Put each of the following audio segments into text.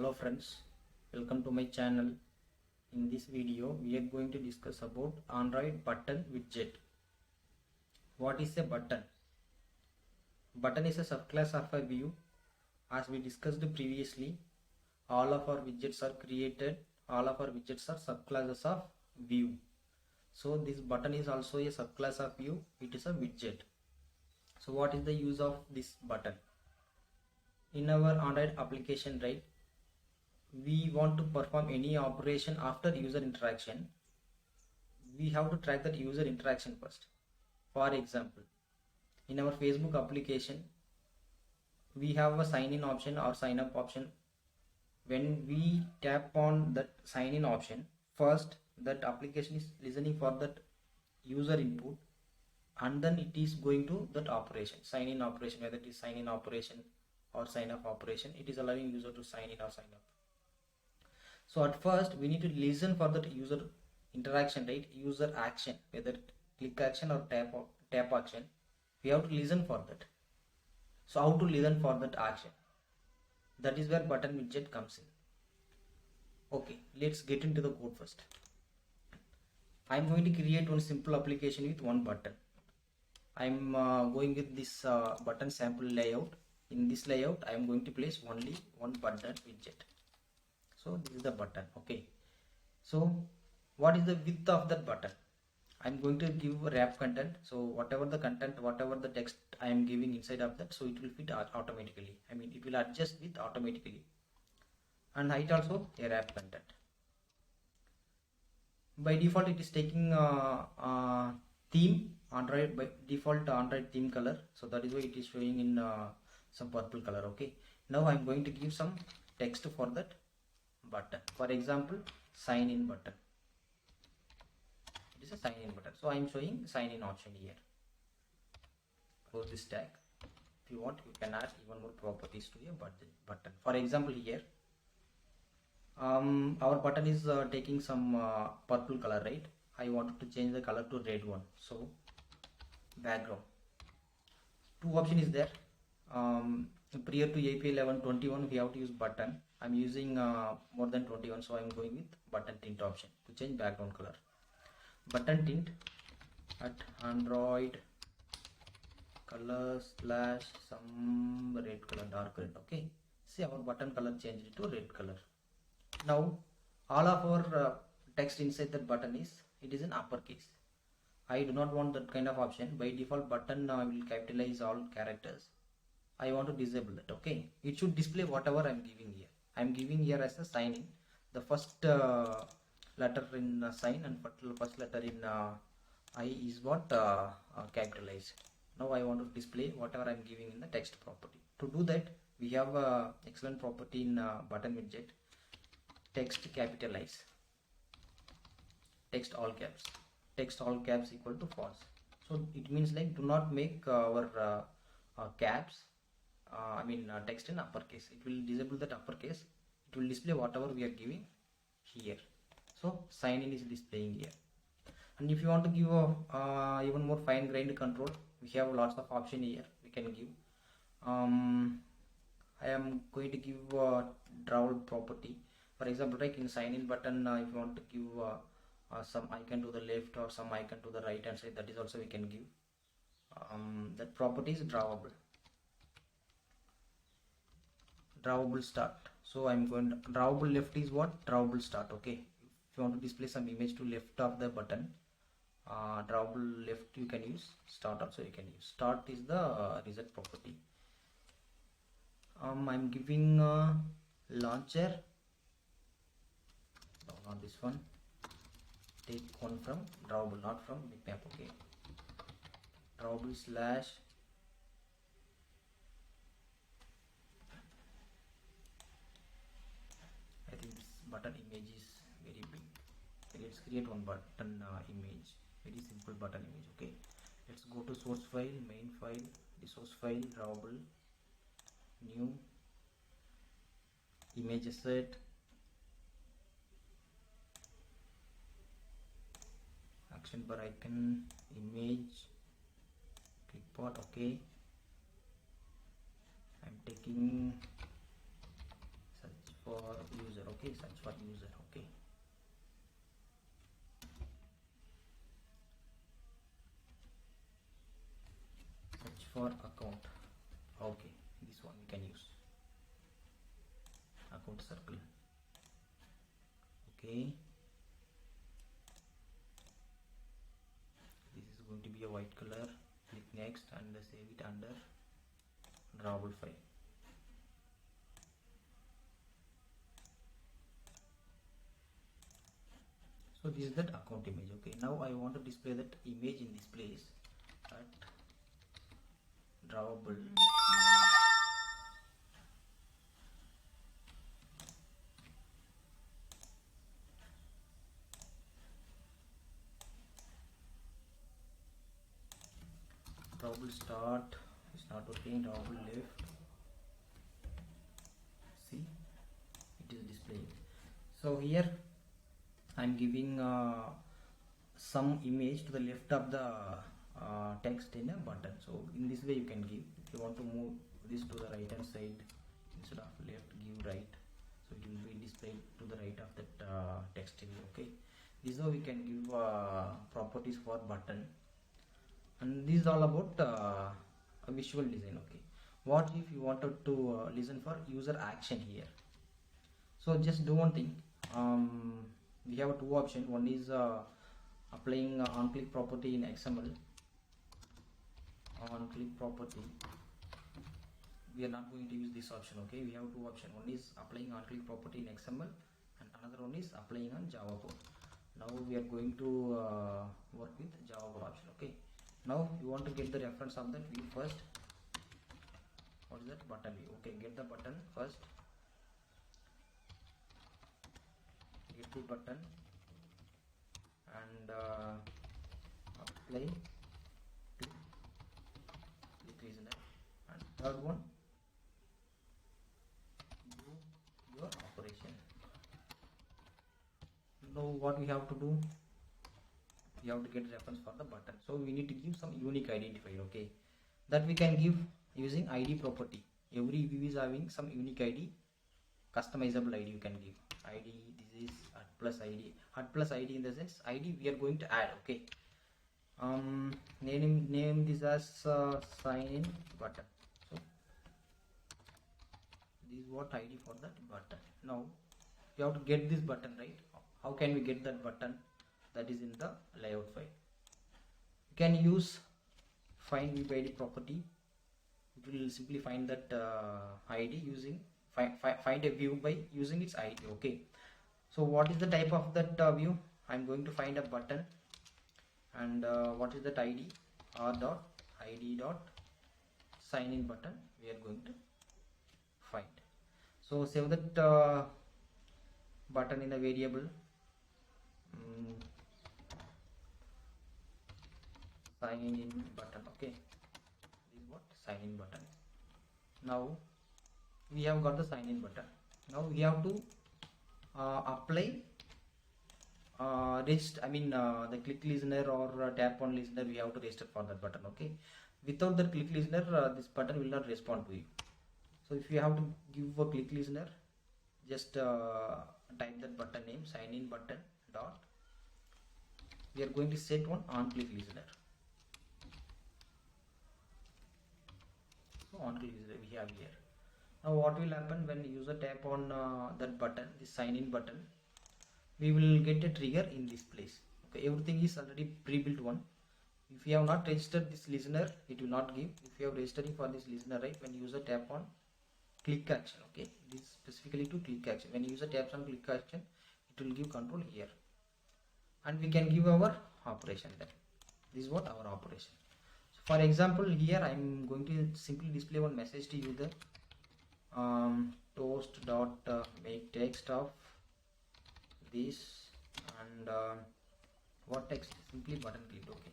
Hello friends, welcome to my channel. In this video we are going to discuss about Android button widget. What is a button? Button is a subclass of a view. As we discussed previously, all of our widgets are subclasses of view. So this button is also a subclass of view. It is a widget. So what is the use of this button? In our Android application, right, we want to perform any operation after user interaction, we have to track that user interaction first. For example, in our Facebook application, we have a sign in option or sign up option. When we tap on that sign in option, first that application is listening for that user input, and then it is going to that operation, sign in operation, whether it is sign in operation or sign up operation. It is allowing user to sign in or sign up. So at first we need to listen for that user interaction, right? User action, whether click action or tap action, we have to listen for that. So how to listen for that action? That is where button widget comes in. Okay, let's get into the code first. I'm going to create one simple application with one button. I'm going with this button sample layout. In this layout, I'm going to place only one button widget. So this is the button. Okay, so what is the width of that button? I'm going to give wrap content. So whatever the content, whatever the text I am giving inside of that, so it will fit automatically. I mean, it will adjust with automatically. And height also a wrap content. By default, it is taking theme Android, by default Android theme color. So that is why it is showing in some purple color. Okay, now I'm going to give some text for that button. For example, sign in button. It is a sign in button. So I am showing sign in option here. Close this tag. If you want, you can add even more properties to your button. For example, here our button is taking some purple color, right? I wanted to change the color to red one. So background. Two option is there. Prior to API 11.21 we have to use button. I'm using more than 21, so I'm going with button tint option to change background color. Button tint at Android color slash some red color, dark red. Okay, see our button color changed to red color. Now all of our text inside that button it is in uppercase. I do not want that kind of option. By default, button will capitalize all characters. I want to disable that. Okay, it should display whatever I'm giving here. I'm giving here as a sign in. The first letter in sign and first letter in I is what capitalized. Now I want to display whatever I'm giving in the text property. To do that, we have excellent property in button widget. Text capitalize. Text all caps. Text all caps equal to false. So it means like do not make our caps text in uppercase. It will disable that uppercase. It will display whatever we are giving here. So sign in is displaying here. And if you want to give a even more fine grained control, we have lots of option here we can give. I am going to give drawable property. For example, like in sign in button, if you want to give some icon to the left or some icon to the right hand side, that is also we can give. That property is drawable. Drawable start. So I'm going to drawable left is what? Drawable start. Okay, if you want to display some image to left of the button, drawable left you can use. Start also you can use. Start is the reset property. I'm giving launcher. No, not this one. Take one from drawable, not from bitmap. Okay, drawable slash I think this button image is very big. Let's create one button image, very simple button image. Okay, let's go to source file, main file, the source file, drawable, new image asset, action bar icon, image, clipboard. Okay, I'm taking for user. Okay, search for user. Okay, search for account. Okay, this one we can use account circle. Okay, this is going to be a white color. Click next and save it under drawable file. So this is that account image. Okay, now I want to display that image in this place at drawable. Drawable start is not working. Drawable left. See, it is displaying. So here I'm giving some image to the left of the text in a button. So in this way you can give. If you want to move this to the right hand side instead of left, give right, so it will be displayed to the right of that text area. Okay, this is how we can give properties for button, and this is all about a visual design. Okay, what if you wanted to listen for user action here? So just do one thing. We have two options. One is applying on click property in XML. On click property, we are not going to use this option. Okay, we have two options. One is applying on click property in XML, and another one is applying on Java code. Now we are going to work with Java code option. Okay, now you want to get the reference of that view first. What is that? Button view. Okay, get the button first. Get the button and apply to click listener, and third one, do your operation. Now what we have to do, we have to get reference for the button, so we need to give some unique identifier. Okay, that we can give using ID property. Every view is having some unique ID, customizable ID you can give. ID, this is at plus ID. At plus ID in the sense ID we are going to add. Okay, name this as sign in button. So this is what ID for that button. Now you have to get this button, right? How can we get that button? That is in the layout file. You can use find view ID property. It will simply find that ID using find a view by using its ID. Okay, so what is the type of that view? I'm going to find a button, and what is that ID? R dot ID dot sign in button we are going to find. So save that button in a variable sign in button. Okay, this is what sign in button. Now we have got the sign in button. Now we have to apply the click listener or tap on listener. We have to register for that button. Okay, without the click listener this button will not respond to you. So if you have to give a click listener, just type that button name, sign in button dot, we are going to set one on click listener. So on click listener we have here. Now what will happen when user tap on that button, this sign in button, we will get a trigger in this place. Okay, everything is already pre-built one. If you have not registered this listener, it will not give. If you have registering for this listener, right, when user tap on click action, okay, this is specifically to click action. When user taps on click action, it will give control here, and we can give our operation there. This is what our operation. So for example, here I am going to simply display one message to user. Toast dot make text of this, and what text? Simply button clicked. Okay,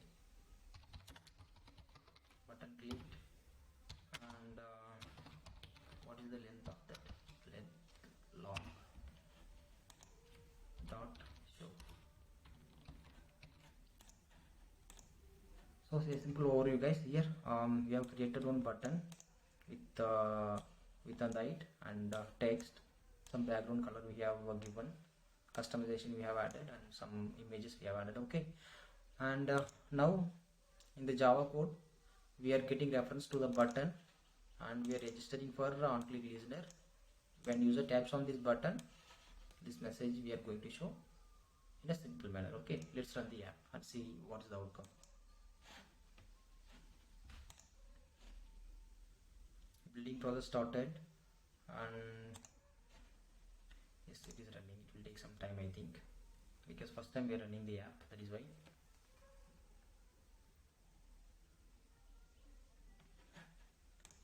button clicked, and what is the length of that? Length long dot show. So say simple overview, guys. Here we have created one button with an height and text, some background color we have given, customization we have added, and some images we have added. Okay, and now in the Java code we are getting reference to the button, and we are registering for on-click listener. When user taps on this button, this message we are going to show in a simple manner. Okay, let's run the app and see what is the outcome. Building process started, and yes, it is running. It will take some time, I think, because first time we are running the app, that is why.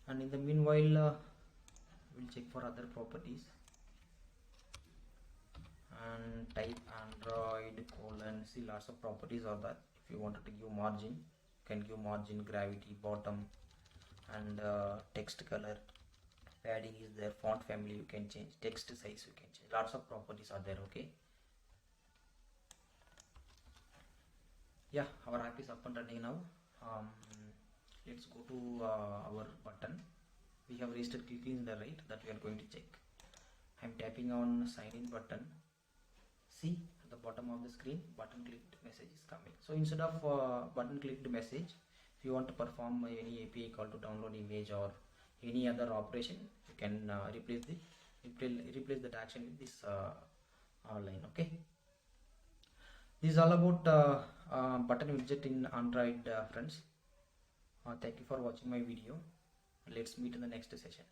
And in the meanwhile, we'll check for other properties and type Android colon. See, lots of properties are there. If you wanted to give margin, you can give margin, gravity, bottom, and text color. Padding is there, font family you can change, text size you can change, lots of properties are there. Okay, yeah, our app is up and running now. Let's go to our button. We have registered quickly in the right, that we are going to check. I'm tapping on sign in button. See, at the bottom of the screen, button clicked message is coming. So instead of button clicked message, if you want to perform any API call to download image or any other operation, you can replace that action with this line. Okay, this is all about button widget in Android, friends. Thank you for watching my video. Let's meet in the next session.